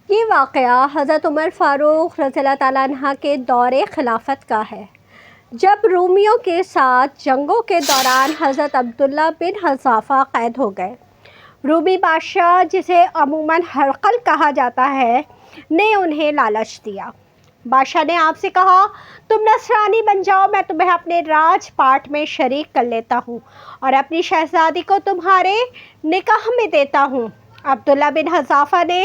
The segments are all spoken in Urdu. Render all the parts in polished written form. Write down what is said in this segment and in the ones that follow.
یہ واقعہ حضرت عمر فاروق رضی اللہ تعالیٰ عنہ کے دور خلافت کا ہے، جب رومیوں کے ساتھ جنگوں کے دوران حضرت عبداللہ بن حذافہ قید ہو گئے۔ رومی بادشاہ، جسے عموماً ہرقل کہا جاتا ہے، نے انہیں لالچ دیا۔ بادشاہ نے آپ سے کہا، تم نصرانی بن جاؤ، میں تمہیں اپنے راج پاٹ میں شریک کر لیتا ہوں اور اپنی شہزادی کو تمہارے نکاح میں دیتا ہوں۔ عبداللہ بن حذافہ نے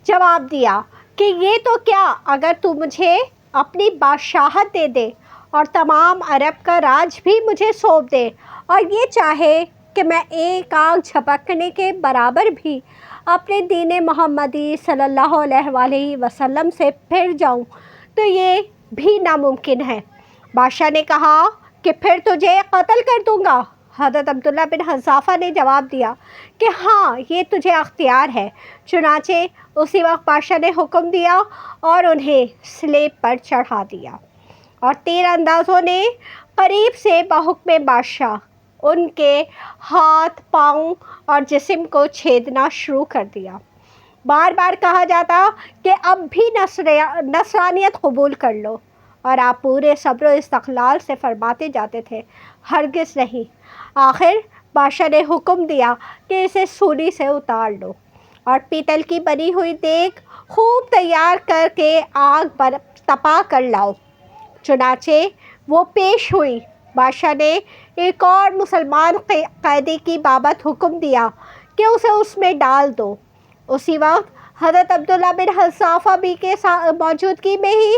جواب دیا کہ یہ تو کیا، اگر تو مجھے اپنی بادشاہت دے دے اور تمام عرب کا راج بھی مجھے سونپ دے، اور یہ چاہے کہ میں ایک آنکھ جھپکنے کے برابر بھی اپنے دین محمدی صلی اللہ علیہ وآلہ وسلم سے پھر جاؤں، تو یہ بھی ناممکن ہے۔ بادشاہ نے کہا کہ پھر تجھے قتل کر دوں گا۔ حضرت عبداللہ بن حذافہ نے جواب دیا کہ ہاں، یہ تجھے اختیار ہے۔ چنانچہ اسی وقت بادشاہ نے حکم دیا اور انہیں سلیب پر چڑھا دیا، اور تیر اندازوں نے قریب سے بحکم بادشاہ ان کے ہاتھ، پاؤں اور جسم کو چھیدنا شروع کر دیا۔ بار بار کہا جاتا کہ اب بھی نصرانیت قبول کر لو، اور آپ پورے صبر و استقلال سے فرماتے جاتے تھے، ہرگز نہیں۔ آخر بادشاہ نے حکم دیا کہ اسے سولی سے اتار لو اور پیتل کی بنی ہوئی دیگ خوب تیار کر کے آگ پر تپا کر لاؤ۔ چنانچہ وہ پیش ہوئی۔ بادشاہ نے ایک اور مسلمان قیدی کی بابت حکم دیا کہ اسے اس میں ڈال دو۔ اسی وقت حضرت عبداللہ بن حذافہ بھی کے موجودگی میں ہی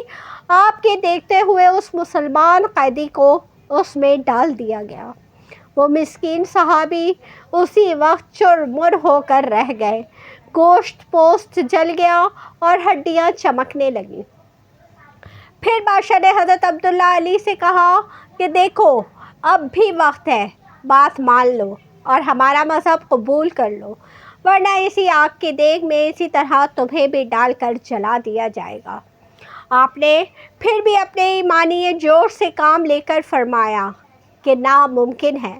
آپ کے دیکھتے ہوئے اس مسلمان قیدی کو اس میں ڈال دیا گیا۔ وہ مسکین صحابی اسی وقت چرمر ہو کر رہ گئے، گوشت پوست جل گیا اور ہڈیاں چمکنے لگیں۔ پھر بادشاہ نے حضرت عبداللہ علی سے کہا کہ دیکھو، اب بھی وقت ہے، بات مان لو اور ہمارا مذہب قبول کر لو، ورنہ اسی آگ کی دیگ میں اسی طرح تمہیں بھی ڈال کر جلا دیا جائے گا۔ آپ نے پھر بھی اپنے ایمانی جوش سے کام لے کر فرمایا کہ ناممکن ہے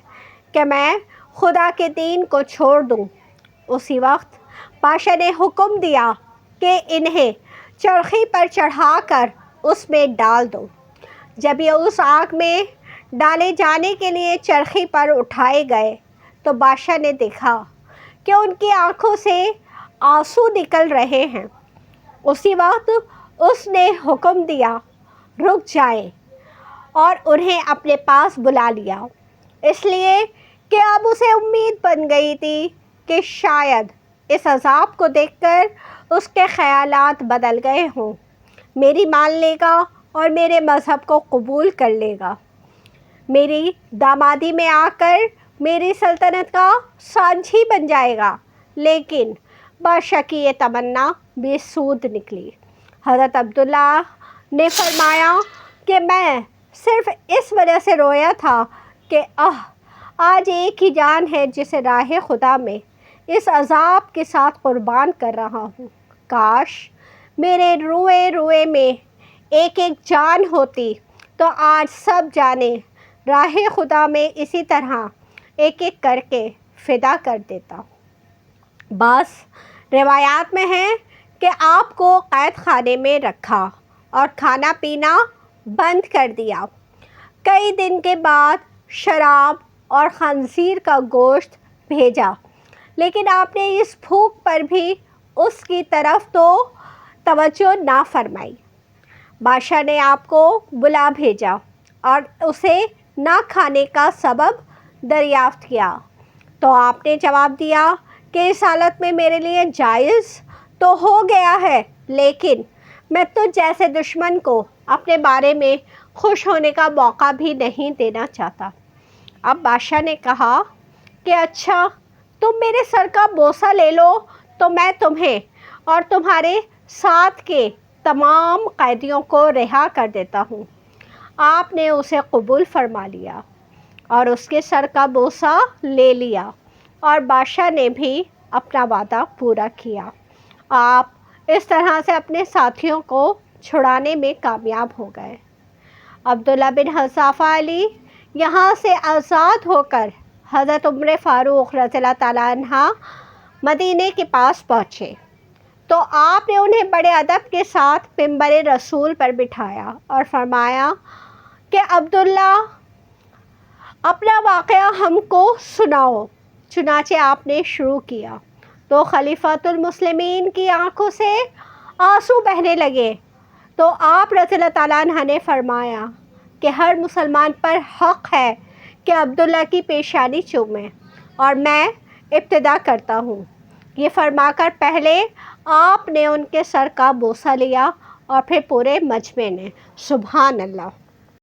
کہ میں خدا کے دین کو چھوڑ دوں۔ اسی وقت بادشاہ نے حکم دیا کہ انہیں چرخی پر چڑھا کر اس میں ڈال دو۔ جب یہ اس آگ میں ڈالے جانے کے لیے چرخی پر اٹھائے گئے تو بادشاہ نے دیکھا کہ ان کی آنکھوں سے آنسو نکل رہے ہیں۔ اسی وقت اس نے حکم دیا، رک جائیں، اور انہیں اپنے پاس بلا لیا، اس لیے کہ اب اسے امید بن گئی تھی کہ شاید اس عذاب کو دیکھ کر اس کے خیالات بدل گئے ہوں، میری مان لے گا اور میرے مذہب کو قبول کر لے گا، میری دامادی میں آ کر میری سلطنت کا سانجھی بن جائے گا۔ لیکن بادشاہ کی یہ تمنا بے سود نکلی۔ حضرت عبداللہ نے فرمایا کہ میں صرف اس وجہ سے رویا تھا کہ آج ایک ہی جان ہے جسے راہ خدا میں اس عذاب کے ساتھ قربان کر رہا ہوں۔ کاش میرے روئے روئے میں ایک ایک جان ہوتی تو آج سب جانیں راہ خدا میں اسی طرح ایک ایک کر کے فدا کر دیتا۔ بعض روایات میں ہے کہ آپ کو قید خانے میں رکھا اور کھانا پینا بند کر دیا۔ کئی دن کے بعد شراب اور خنزیر کا گوشت بھیجا، لیکن آپ نے اس بھوک پر بھی اس کی طرف تو توجہ نہ فرمائی۔ بادشاہ نے آپ کو بلا بھیجا اور اسے نہ کھانے کا سبب دریافت کیا، تو آپ نے جواب دیا کہ اس حالت میں میرے لیے جائز تو ہو گیا ہے، لیکن میں تجھ جیسے دشمن کو اپنے بارے میں خوش ہونے کا موقع بھی نہیں دینا چاہتا۔ اب بادشاہ نے کہا کہ اچھا، تم میرے سر کا بوسہ لے لو تو میں تمہیں اور تمہارے ساتھ کے تمام قیدیوں کو رہا کر دیتا ہوں۔ آپ نے اسے قبول فرما لیا اور اس کے سر کا بوسہ لے لیا، اور بادشاہ نے بھی اپنا وعدہ پورا کیا۔ آپ اس طرح سے اپنے ساتھیوں کو چھڑانے میں کامیاب ہو گئے۔ عبداللہ بن حذافہ علی یہاں سے آزاد ہو کر حضرت عمر فاروق رضی اللہ تعالیٰ عنہ مدینے کے پاس پہنچے۔ تو آپ نے انہیں بڑے ادب کے ساتھ ممبر رسول پر بٹھایا اور فرمایا کہ عبداللہ اپنا واقعہ ہم کو سناؤ۔ چنانچہ آپ نے شروع کیا تو خلیفۃ المسلمین کی آنکھوں سے آنسو بہنے لگے۔ تو آپ رضی اللہ تعالیٰ عنہ نے فرمایا کہ ہر مسلمان پر حق ہے کہ عبداللہ کی پیشانی چومے، اور میں ابتدا کرتا ہوں۔ یہ فرما کر پہلے آپ نے ان کے سر کا بوسہ لیا اور پھر پورے مجمع نے۔ سبحان اللہ۔